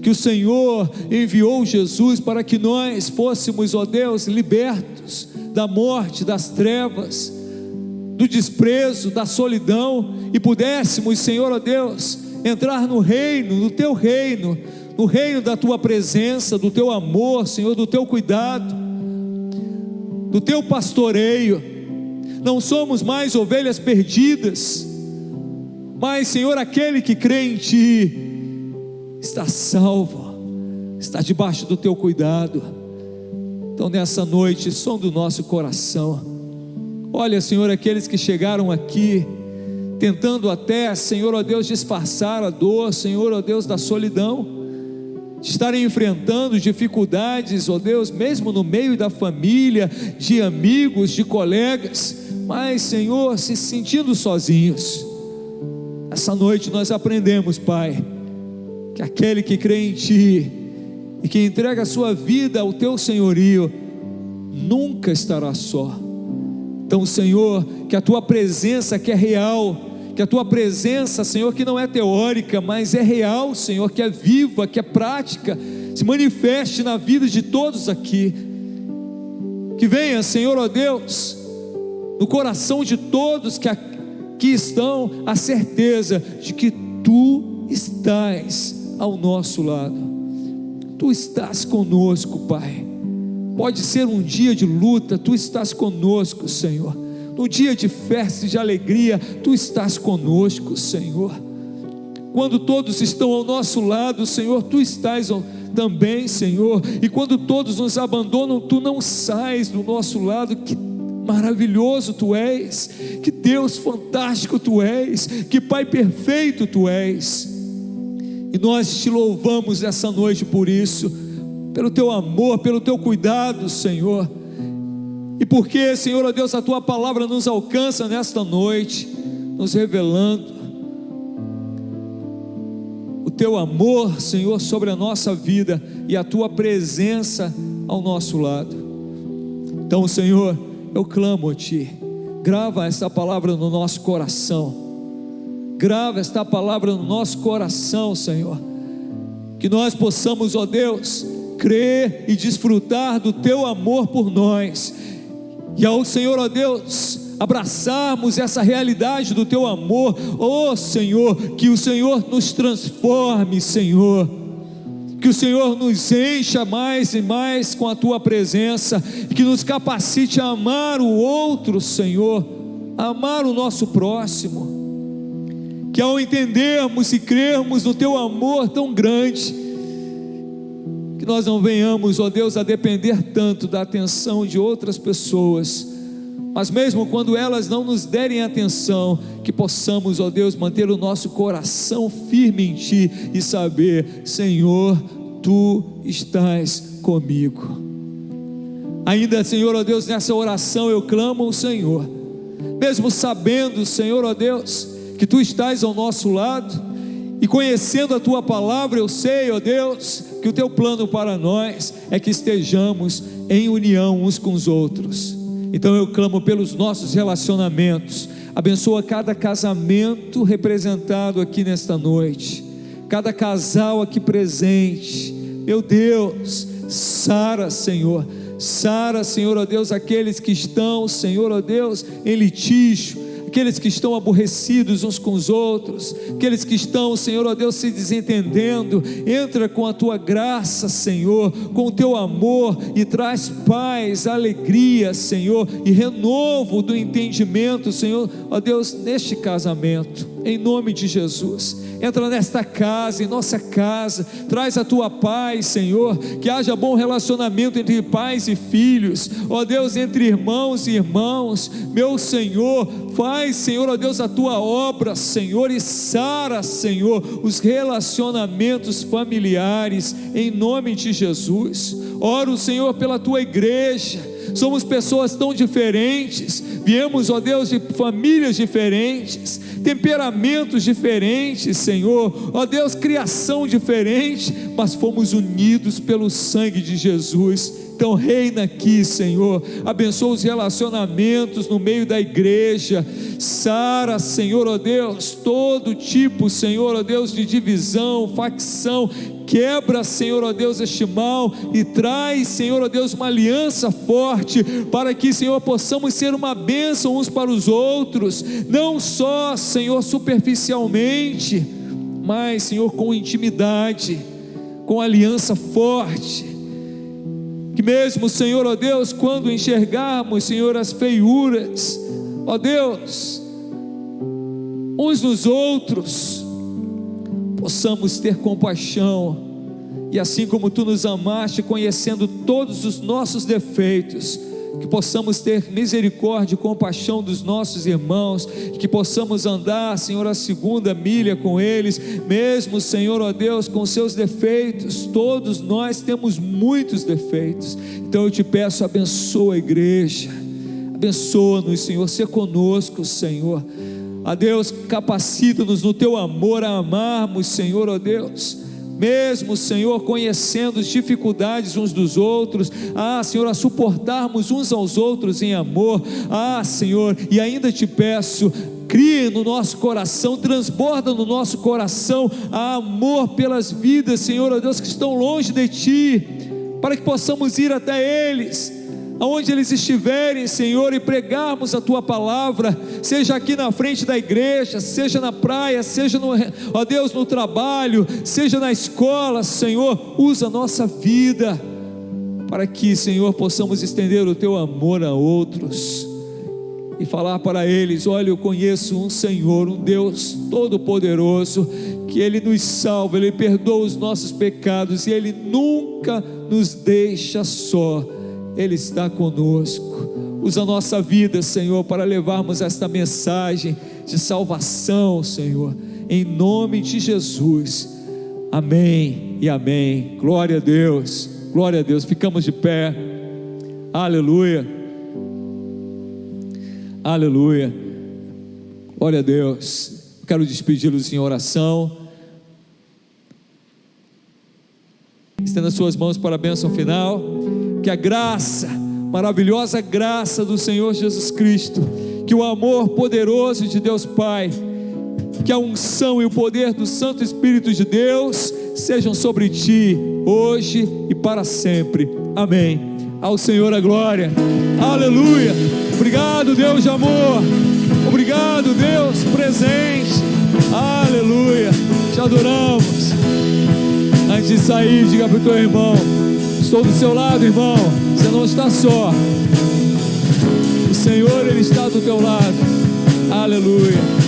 que o Senhor enviou Jesus para que nós fôssemos, ó Deus, libertos da morte, das trevas, do desprezo, da solidão, e pudéssemos, Senhor, ó Deus, entrar no reino, no teu reino, no reino da tua presença, do teu amor, Senhor, do teu cuidado, do teu pastoreio. Não somos mais ovelhas perdidas, mas, Senhor, aquele que crê em ti está salvo, está debaixo do teu cuidado. Então nessa noite, sonda o nosso coração. Olha, Senhor, aqueles que chegaram aqui tentando até, Senhor, ó Deus, disfarçar a dor, Senhor, ó Deus, da solidão, de estarem enfrentando dificuldades, ó Deus, mesmo no meio da família, de amigos, de colegas, mas, Senhor, se sentindo sozinhos. Essa noite nós aprendemos, Pai, que aquele que crê em ti e que entrega a sua vida ao teu senhorio nunca estará só. Então, Senhor, que a tua presença, que é real, que a tua presença, Senhor, que não é teórica, mas é real, Senhor, que é viva, que é prática, se manifeste na vida de todos aqui. Que venha, Senhor, ó Deus, no coração de todos que aqui estão, a certeza de que tu estás ao nosso lado, tu estás conosco, Pai. Pode ser um dia de luta, tu estás conosco, Senhor. No dia de festa e de alegria, tu estás conosco, Senhor. Quando todos estão ao nosso lado, Senhor, tu estás também, Senhor. E quando todos nos abandonam, tu não sais do nosso lado. Que maravilhoso tu és, que Deus fantástico tu és, que Pai perfeito tu és. E nós te louvamos essa noite por isso, pelo teu amor, pelo teu cuidado, Senhor. E porque, Senhor, ó Deus, a tua palavra nos alcança nesta noite, nos revelando o teu amor, Senhor, sobre a nossa vida e a tua presença ao nosso lado. Então, Senhor, eu clamo a ti, grava esta palavra no nosso coração, grava esta palavra no nosso coração, Senhor, que nós possamos, ó Deus, crer e desfrutar do teu amor por nós, e ao Senhor, ó Deus, abraçarmos essa realidade do teu amor, ó Senhor, que o Senhor nos transforme, Senhor, que o Senhor nos encha mais e mais com a tua presença, que nos capacite a amar o outro, Senhor, a amar o nosso próximo, que ao entendermos e crermos no teu amor tão grande, que nós não venhamos, ó Deus, a depender tanto da atenção de outras pessoas, mas mesmo quando elas não nos derem atenção, que possamos, ó Deus, manter o nosso coração firme em ti e saber, Senhor, tu estás comigo. Ainda, Senhor, ó Deus, nessa oração eu clamo ao Senhor, mesmo sabendo, Senhor, ó Deus, que tu estás ao nosso lado, e conhecendo a tua palavra, eu sei, ó Deus, que o teu plano para nós é que estejamos em união uns com os outros. Então eu clamo pelos nossos relacionamentos, abençoa cada casamento representado aqui nesta noite, cada casal aqui presente, meu Deus, sara, Senhor, Sara, Senhor, ó Deus, aqueles que estão, Senhor, ó Deus, em litígio, aqueles que estão aborrecidos uns com os outros, aqueles que estão, Senhor, ó Deus, se desentendendo. Entra com a tua graça, Senhor, com o teu amor, e traz paz, alegria, Senhor, e renovo do entendimento, Senhor, ó Deus, neste casamento, em nome de Jesus. Entra nesta casa, em nossa casa, traz a tua paz, Senhor, que haja bom relacionamento entre pais e filhos, ó Deus, entre irmãos e irmãos, meu Senhor. Faz, Senhor, ó Deus, a tua obra, Senhor, e sara, Senhor, os relacionamentos familiares, em nome de Jesus. Oro, Senhor, pela tua igreja. Somos pessoas tão diferentes, viemos, ó Deus, de famílias diferentes, temperamentos diferentes, Senhor, ó Deus, criação diferente, mas fomos unidos pelo sangue de Jesus. Então reina aqui, Senhor, abençoa os relacionamentos no meio da igreja, sara, Senhor, ó Deus, todo tipo, Senhor, ó Deus, de divisão, facção, quebra, Senhor, ó Deus, este mal, e traz, Senhor, ó Deus, uma aliança forte, para que, Senhor, possamos ser uma bênção uns para os outros, não só, Senhor, superficialmente, mas, Senhor, com intimidade, com aliança forte, que mesmo, Senhor, ó Deus, quando enxergarmos, Senhor, as feiuras, ó Deus, uns nos outros, possamos ter compaixão, e assim como tu nos amaste, conhecendo todos os nossos defeitos, que possamos ter misericórdia e compaixão dos nossos irmãos, que possamos andar, Senhor, a segunda milha com eles, mesmo, Senhor, ó Deus, com seus defeitos. Todos nós temos muitos defeitos. Então eu te peço, abençoa a igreja, abençoa-nos, Senhor, ser conosco, Senhor. A Deus, capacita-nos no teu amor a amarmos, Senhor, ó Deus, mesmo, Senhor, conhecendo as dificuldades uns dos outros, Senhor, a suportarmos uns aos outros em amor, Senhor, e ainda te peço, cria no nosso coração, transborda no nosso coração amor pelas vidas, Senhor, ó Deus, que estão longe de ti, para que possamos ir até eles, aonde eles estiverem, Senhor, e pregarmos a tua palavra, seja aqui na frente da igreja, seja na praia, seja ó Deus, no trabalho, seja na escola, Senhor, usa a nossa vida, para que, Senhor, possamos estender o teu amor a outros, e falar para eles: olha, eu conheço um Senhor, um Deus todo-poderoso, que Ele nos salva, Ele perdoa os nossos pecados, e Ele nunca nos deixa só, Ele está conosco. Usa a nossa vida, Senhor, para levarmos esta mensagem de salvação, Senhor, em nome de Jesus, amém e amém. Glória a Deus, glória a Deus. Ficamos de pé, aleluia, aleluia, glória a Deus. Quero despedi-los em oração. Estenda suas mãos para a bênção final. Que a graça, maravilhosa graça do Senhor Jesus Cristo, que o amor poderoso de Deus Pai, que a unção e o poder do Santo Espírito de Deus sejam sobre ti, hoje e para sempre, amém. Ao Senhor a glória, aleluia. Obrigado, Deus de amor, obrigado, Deus presente, aleluia. Te adoramos. Antes de sair, diga para o teu irmão: estou do seu lado, irmão, você não está só, o Senhor, Ele está do teu lado, aleluia.